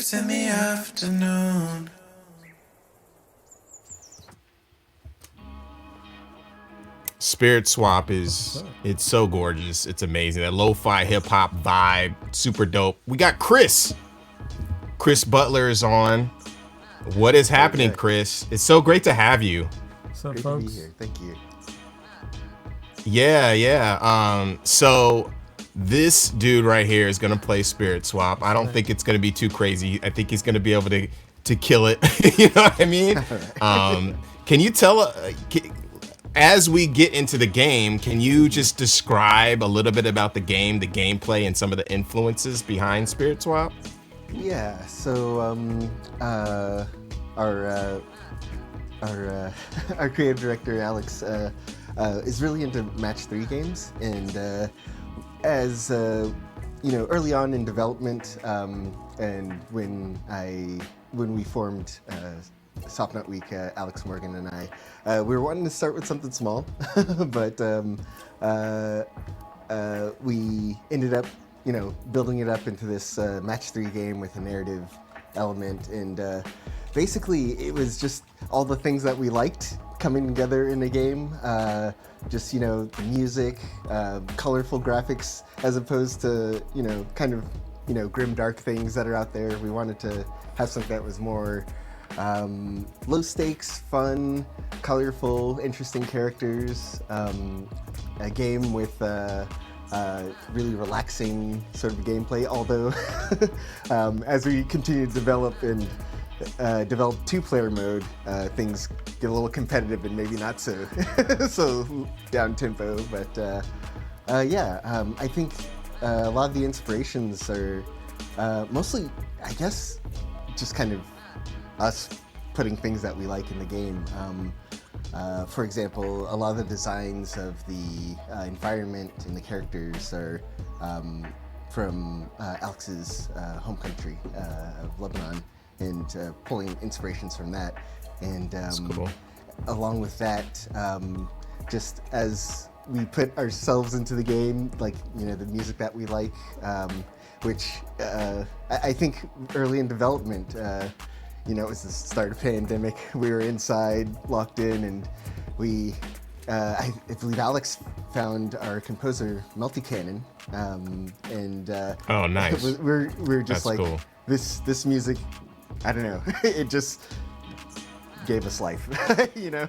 waves in the afternoon. Spirit Swap it's so gorgeous. It's amazing. That lo-fi hip hop vibe, super dope. We got Chris. Chris Butler is on. What is happening, Chris? It's so great to have you. What's up, Great folks? to be here. Thank you. Yeah. So this dude right here is gonna play Spirit Swap. I don't think it's gonna be too crazy. I think he's gonna be able to kill it. You know what I mean? Can you tell? As we get into the game, can you just describe a little bit about the game, the gameplay, and some of the influences behind Spirit Swap? Yeah. So our our creative director Alex is really into match 3 games, and as you know, early on in development, and when we formed Softnut Week, Alex Morgan and I, we were wanting to start with something small, but we ended up, you know, building it up into this match 3 game with a narrative element, and basically it was just all the things that we liked coming together in a game. Just, you know, the music, colorful graphics, as opposed to, you know, kind of, you know, grim, dark things that are out there. We wanted to have something that was more low stakes, fun, colorful, interesting characters. A game with really relaxing sort of gameplay, although as we continue to develop and develop 2-player mode, things get a little competitive and maybe not so so down tempo. But I think a lot of the inspirations are mostly, I guess, just kind of us putting things that we like in the game. For example, a lot of the designs of the environment and the characters are from Alex's home country of Lebanon, and pulling inspirations from that. And That's cool. Along with that, just as we put ourselves into the game, like, you know, the music that we like, which I think early in development, you know, it was the start of pandemic. We were inside, locked in, and we, I believe Alex found our composer, Melty Cannon, and Oh, nice. we're just That's like, cool. this music, I don't know, it just gave us life, you know.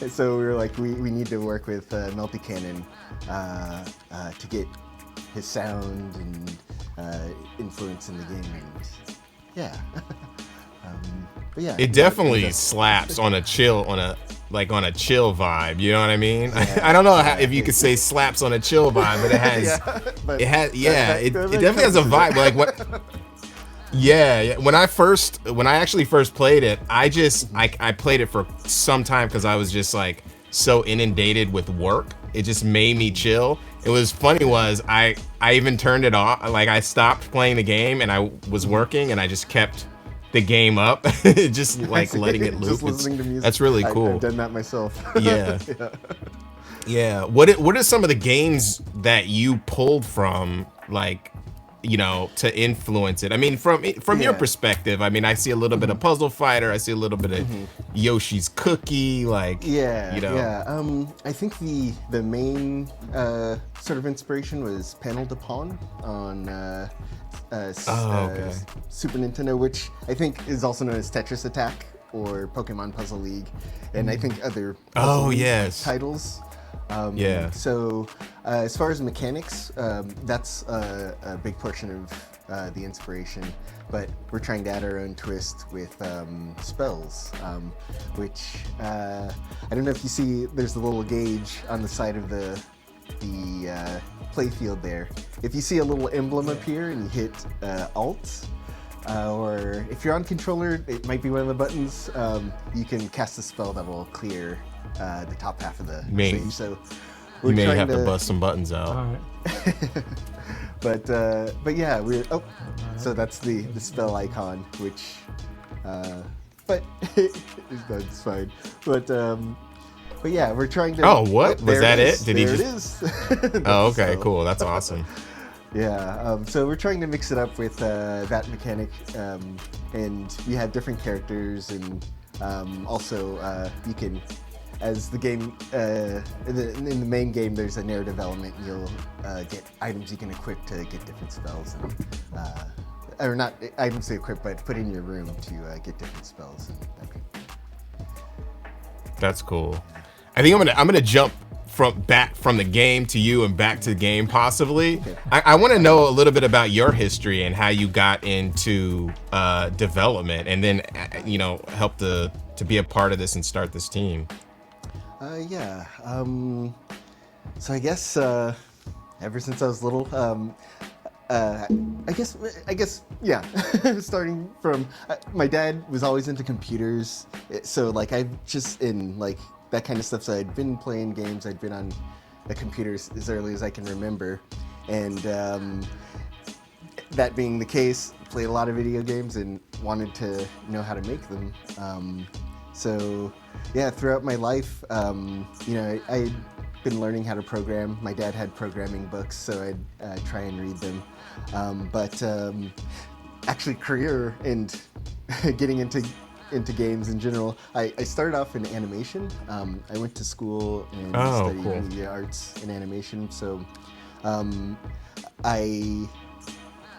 And so we were like, we need to work with Melty Cannon to get his sound and influence in the game, and yeah. But yeah, It definitely slaps on a chill, on a chill vibe. You know what I mean? Yeah. I don't know if you could say slaps on a chill vibe, but it has, it definitely has a vibe. Like what? Yeah. When I actually first played it, I played it for some time because I was just like so inundated with work. It just made me chill. It was funny was I even turned it off. Like I stopped playing the game and I was working and I just kept the game up, just like letting it loop. Just listening to music. That's really cool. I've done that myself. Yeah. Yeah. What are some of the games that you pulled from, like, you know, to influence it? I mean, from your perspective, I mean, I see a little bit of Puzzle Fighter, I see a little bit of Yoshi's Cookie, like, you know. I think the main sort of inspiration was Panel de Pawn on Super Nintendo, which I think is also known as Tetris Attack or Pokemon Puzzle League, and I think other Puzzle League titles. So as far as mechanics, that's a big portion of the inspiration, but we're trying to add our own twist with spells, which I don't know if you see, there's a little gauge on the side of the playfield there. If you see a little emblem appear and you hit Alt, or if you're on controller, it might be one of the buttons, you can cast a spell that will clear the top half of the stage. So you may have to bust some buttons out. All right. but yeah, so that's the spell icon, which but that's fine. But yeah, we're trying to. Oh, what was that? It? Did he there just? It is. Oh, okay, cool. That's awesome. So we're trying to mix it up with that mechanic, and we have different characters, and also you can, as the game, in the main game, there's a narrative element. You'll get items you can equip to get different spells, and, or not items to equip, but put in your room to get different spells and that kind of thing. That's cool. I think I'm gonna jump from the game to you and back to the game possibly. Okay. I want to know a little bit about your history and how you got into development, and then help to be a part of this and start this team. So I guess ever since I was little, I guess yeah. Starting from my dad was always into computers, so like I've just in like that kind of stuff. So I'd been playing games. I'd been on a computer as early as I can remember, and that being the case, played a lot of video games and wanted to know how to make them. So yeah, throughout my life, I'd been learning how to program. My dad had programming books, so I'd try and read them. But actually, career and getting into games in general, I started off in animation. I went to school and studied media arts and animation. So I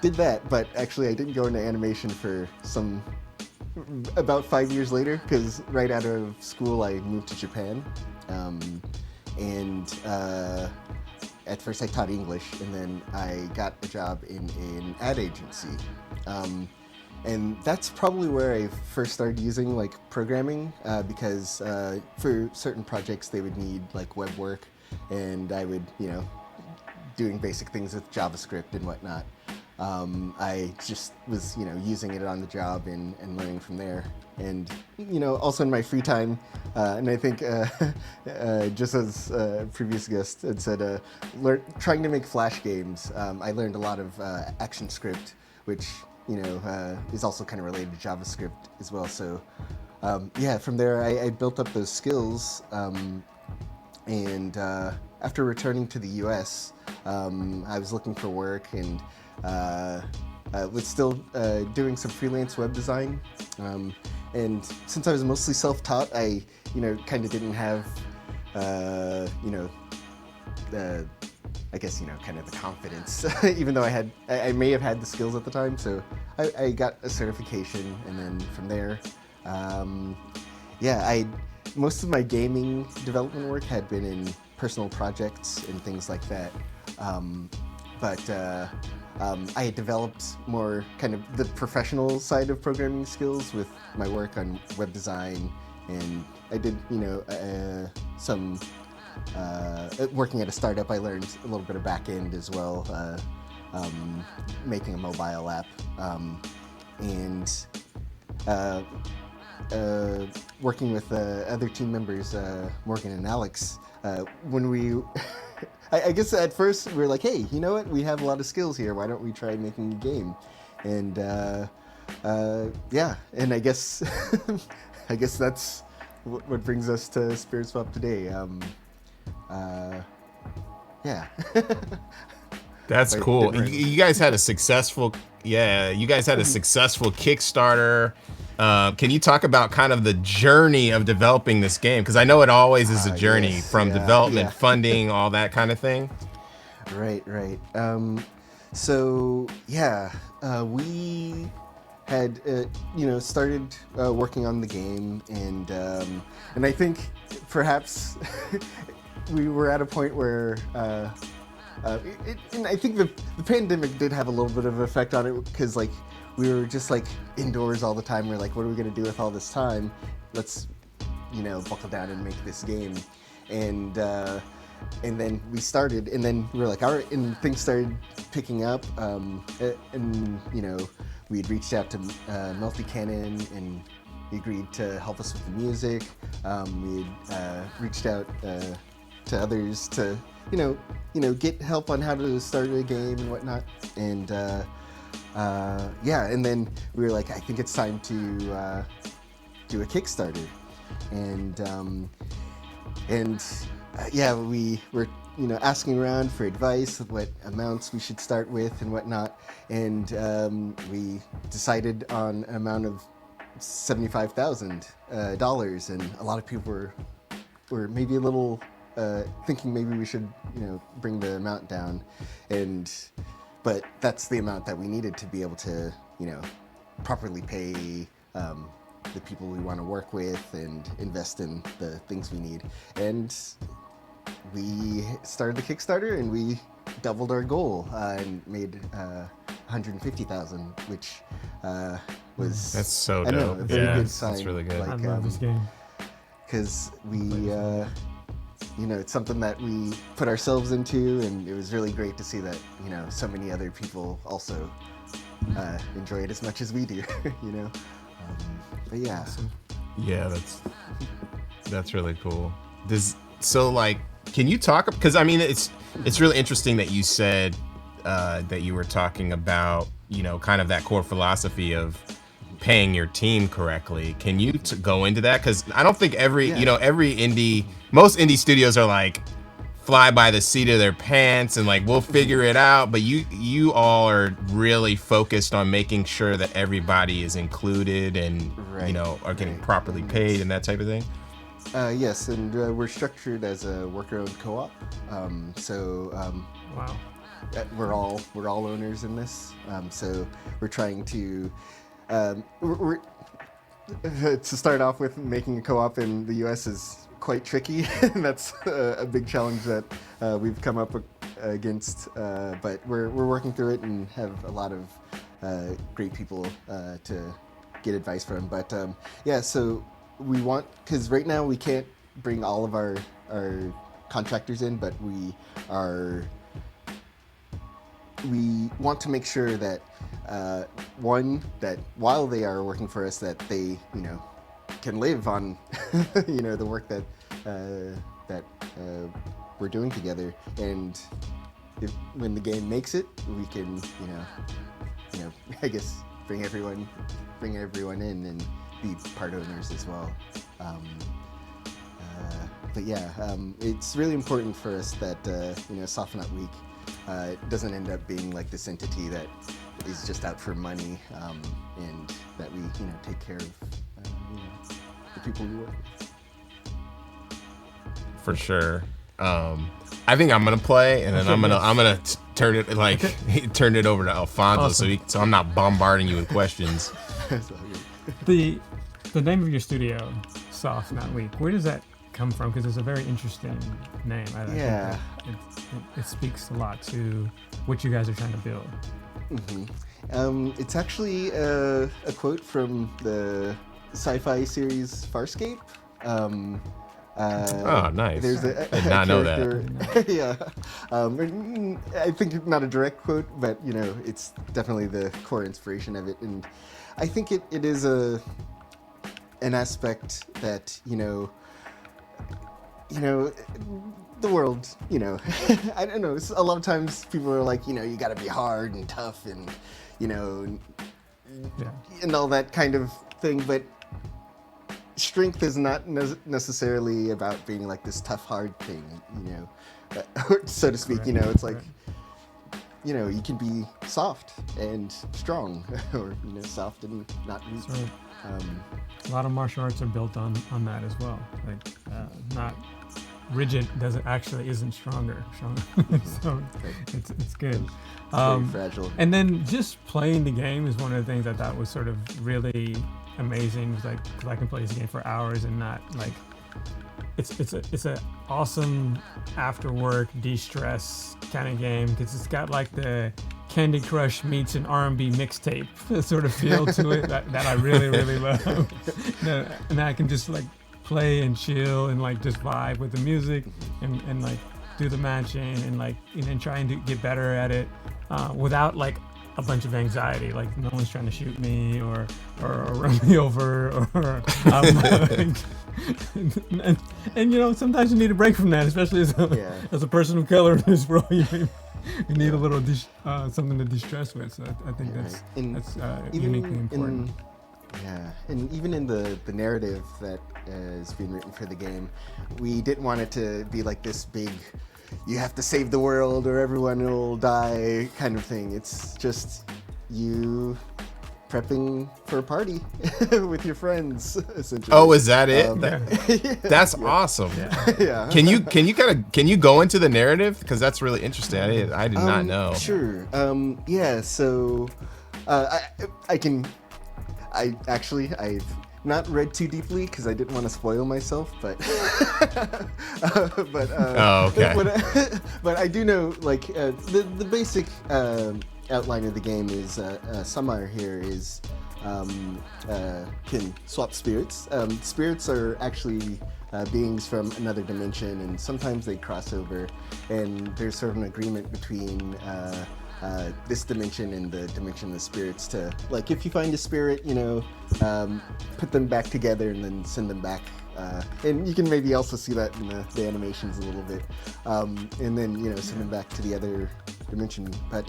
did that, but actually I didn't go into animation for about 5 years later, because right out of school I moved to Japan, and at first I taught English, and then I got a job in an ad agency, and that's probably where I first started using like programming, because for certain projects they would need like web work, and I would doing basic things with JavaScript and whatnot. I just was, using it on the job and learning from there. And, also in my free time, and I think just as a previous guest had said, trying to make Flash games, I learned a lot of ActionScript, which, is also kind of related to JavaScript as well. So, from there I built up those skills. And after returning to the US, I was looking for work, and was still doing some freelance web design, and since I was mostly self-taught, I kind of didn't have I guess kind of the confidence, even though I may have had the skills at the time. So I got a certification, and then from there, most of my gaming development work had been in personal projects and things like that. But I had developed more kind of the professional side of programming skills with my work on web design, and I did, some working at a startup. I learned a little bit of back end as well, making a mobile app, and working with other team members, Morgan and Alex, when we. I guess at first we were like, hey, you know what? We have a lot of skills here. Why don't we try making a game? And and I guess that's what brings us to Spirit Swap today. That's cool. You guys had a successful, Kickstarter. Can you talk about kind of the journey of developing this game? Because I know it always is a journey from development, funding, all that kind of thing. Right. We had started working on the game, and I think perhaps we were at a point where and I think the pandemic did have a little bit of an effect on it, because like we were just like indoors all the time. We're like, what are we gonna do with all this time? Let's buckle down and make this game. And then we started, and then we were like, all right, and things started picking up, and we had reached out to Multi-Cannon, and he agreed to help us with the music. We had reached out to others to get help on how to start a game and whatnot. And and then we were like, I think it's time to do a Kickstarter. And we were asking around for advice of what amounts we should start with and whatnot, and we decided on an amount of $75,000, and a lot of people were maybe a little thinking maybe we should bring the amount down, but that's the amount that we needed to be able to properly pay the people we want to work with and invest in the things we need. And we started the Kickstarter and we doubled our goal and made $150,000, which was that's so I know, dope. a very good sign. That's really good. I love this game. Because we it's something that we put ourselves into, and it was really great to see that so many other people also enjoy it as much as we do. But yeah. Awesome. Yeah, that's really cool. Can you talk, because I mean it's really interesting that you said that you were talking about kind of that core philosophy of paying your team correctly. Can you go into that? Because I don't think most indie studios are like fly by the seat of their pants and like we'll figure it out, but you all are really focused on making sure that everybody is included and are getting properly paid and that type of thing. Yes, and we're structured as a worker-owned co-op. Wow. We're all owners in this. So we're trying to to start off with, making a co-op in the U.S. is quite tricky. And that's a big challenge that we've come up against. But we're working through it and have a lot of great people to get advice from. But so we want, because right now we can't bring all of our contractors in, but we want to make sure that that while they are working for us, that they can live on the work that we're doing together, and when the game makes it, we can I guess bring everyone in and be part owners as well. But yeah, it's really important for us that Soft Nut Week doesn't end up being like this entity that is just out for money, and that we take care of the people we work with. For sure. I think I'm gonna play, and then I'm gonna turn it over to Alfonso, awesome. so I'm not bombarding you with questions. The name of your studio, Soft Nut Week, where does that come from? Because it's a very interesting name. I think that it speaks a lot to what you guys are trying to build. Mm-hmm. It's actually a quote from the sci-fi series Farscape. Oh, nice. There's I did not know that. Yeah. I think not a direct quote, but it's definitely the core inspiration of it, and I think it is an aspect that the world, I don't know. A lot of times people are like, you got to be hard and tough and and all that kind of thing, but strength is not necessarily about being like this tough, hard thing, so to speak. It's like, you can be soft and strong, or soft and not weak. So, a lot of martial arts are built on that as well. Like not rigid isn't stronger. So it's good. Very fragile. And then just playing the game is one of the things I thought was sort of really amazing. It was like, because I can play this game for hours and not like, it's a awesome after work de-stress kind of game, because it's got like the Candy Crush meets an R&B mixtape sort of feel to it that I really, really love. And I can just like play and chill and like just vibe with the music and like do the matching and like and trying to get better at it without like a bunch of anxiety, like no one's trying to shoot me or run me over or and sometimes you need a break from that, especially as a person of color in this role. You need a little something to de-stress with. So I think that's uniquely important. And even in the narrative that is being written for the game, we didn't want it to be like this big you have to save the world or everyone will die kind of thing. It's just you prepping for a party with your friends, essentially. Oh, is that it? Yeah. That's awesome. Yeah. Can you go into the narrative, because that's really interesting. I did not know. Sure. Yeah. So I've not read too deeply because I didn't want to spoil myself, but Oh, okay. but I do know, like, the basic outline of the game is Samar here is can swap spirits. Spirits are actually beings from another dimension, and sometimes they cross over, and there's sort of an agreement between this dimension and the dimension of the spirits to, like, if you find a spirit, put them back together and then send them back. And you can maybe also see that in the animations a little bit. And then, send them back to the other dimension. But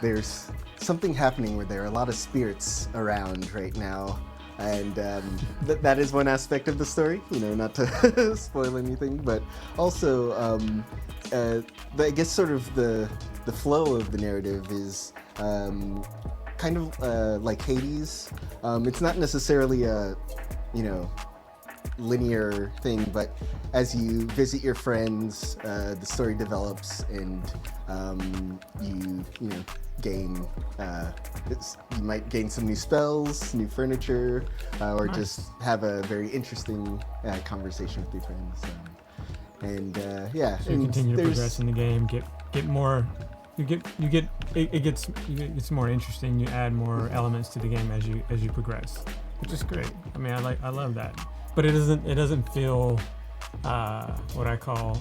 there's something happening where there are a lot of spirits around right now. And that is one aspect of the story, not to spoil anything, but also I guess sort of the flow of the narrative is kind of like Hades. It's not necessarily a, linear thing, but as you visit your friends, the story develops, and you gain you might gain some new spells, new furniture, or Nice. just have a very interesting conversation with your friends. So you continue to progress in the game, get more. It gets more interesting. You add more elements to the game as you progress, which is great. I mean, I love that. But it doesn't feel what I call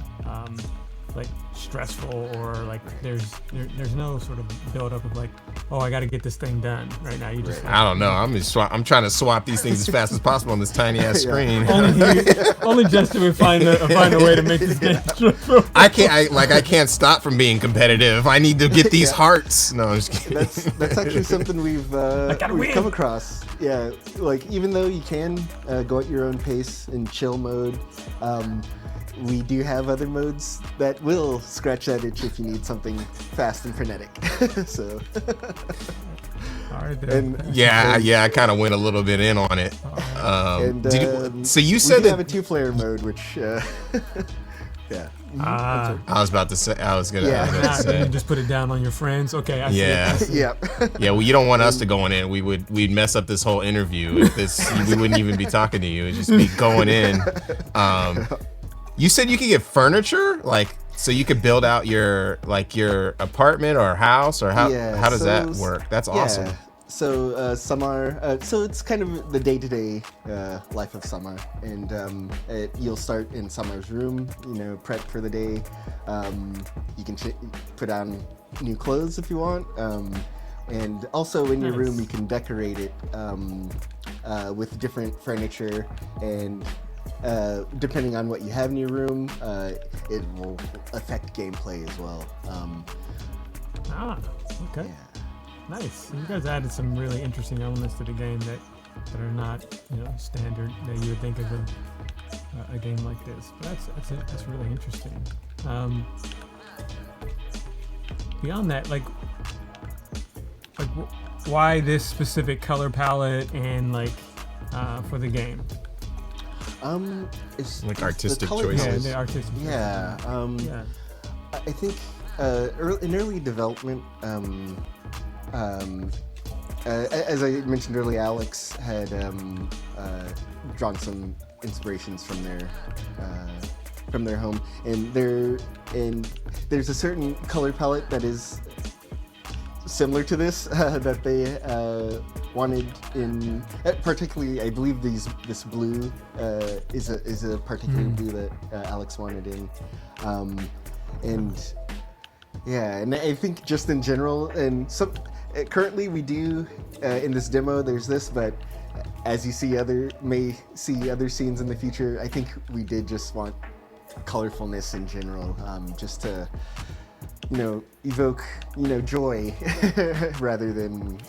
like stressful, or like there's no sort of build up of like, oh, I got to get this thing done right now. You just I don't know. I'm trying to swap these things as fast as possible on this tiny ass screen. only Justin would find a way to make this game stressful. I can't stop from being competitive. I need to get these hearts. No, I'm just kidding. That's actually something we've come across. Yeah, like, even though you can go at your own pace in chill mode, we do have other modes that will scratch that itch if you need something fast and frenetic. So. All right, then. And Yeah, I kind of went a little bit in on it. So you said we do that have a 2-player mode, which yeah. I was about to say. I was gonna Then say. you just put it down on your friends. Okay, I see it. Yeah. Yeah. Yeah, well, you don't want us to go in. We'd mess up this whole interview. If we wouldn't even be talking to you. It'd just be going in. You said you could get furniture, like, so you could build out your apartment or house, or how does that work? That's awesome. Yeah. So Samar, so it's kind of the day-to-day life of Samar, and you'll start in Samar's room, prep for the day. You can put on new clothes if you want, and also in your Nice. room you can decorate it with different furniture, and depending on what you have in your room, it will affect gameplay as well. Okay. Yeah. Nice. You guys added some really interesting elements to the game that are not, standard that you would think of a game like this. But that's really interesting. Beyond that, why this specific color palette and for the game? It's Like the artistic color choices. Yeah, palette. the artistic. Yeah. Yeah. I think in early development, as I mentioned earlier, Alex had drawn some inspirations from their home, and there's a certain color palette that is similar to this that they wanted in. Particularly, I believe this blue is a particular blue that Alex wanted in, and. Yeah, and I think just in general, and currently we do in this demo. There's this, but as you may see other scenes in the future, I think we did just want colorfulness in general, just to evoke joy rather than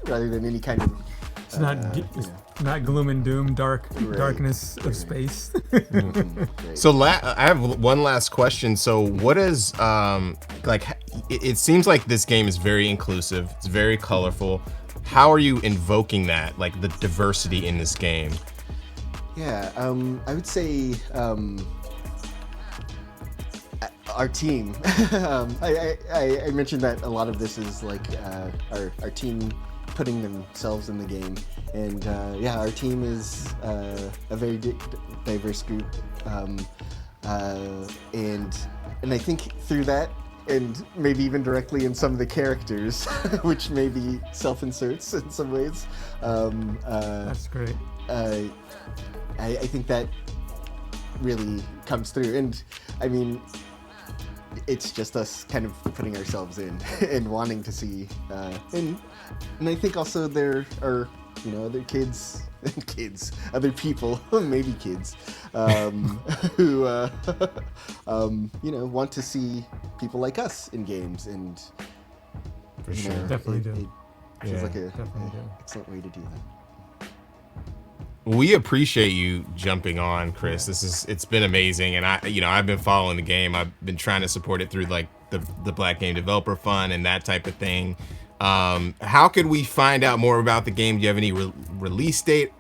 rather than any kind of It's not gloom and doom, darkness of space. So I have one last question. So what is it seems like this game is very inclusive. It's very colorful. How are you invoking that, like the diversity in this game? Yeah, I would say our team. I mentioned that a lot of this is like our team putting themselves in the game, and our team is a very diverse group, and I think through that, and maybe even directly in some of the characters, which may be self-inserts in some ways. That's great. I think that really comes through, and I mean, it's just us kind of putting ourselves in and wanting to see, and I think also there are, you know, other other people, maybe kids, who you know, want to see people like us in games, and For sure. Definitely do. It feels like definitely do. excellent way to do that. We appreciate you jumping on, Chris. It's been amazing, and I've been following the game. I've been trying to support it through like the Black Game Developer Fund and that type of thing. How could we find out more about the game? Do you have any release date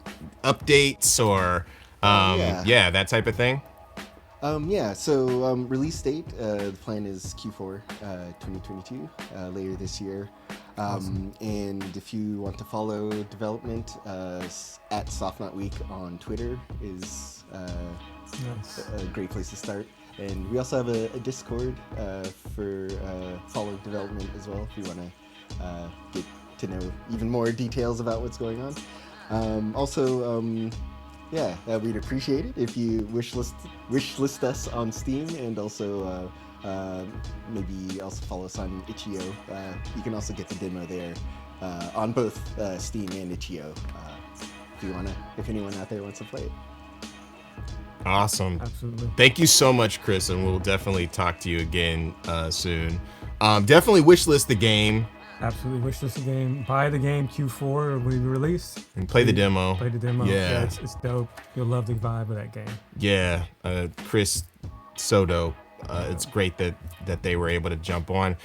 updates or that type of thing? So release date, the plan is Q4 2022, later this year. Awesome. And if you want to follow development, at Softnut Week on Twitter is Nice. a great place to start. And we also have a Discord for following development as well, if you want to get to know even more details about what's going on. We'd appreciate it if you wish list us on Steam, and also maybe also follow us on itch.io. You can also get the demo there on both Steam and itch.io if anyone out there wants to play it. Awesome. Absolutely. Thank you so much, Chris, and we'll definitely talk to you again soon. Definitely wishlist the game. Absolutely. Wishlist the game. Buy the game. Q4 will be released. And play the demo. Play the demo. Yeah. It's dope. You'll love the vibe of that game. Yeah, Chris, so dope. It's great that they were able to jump on.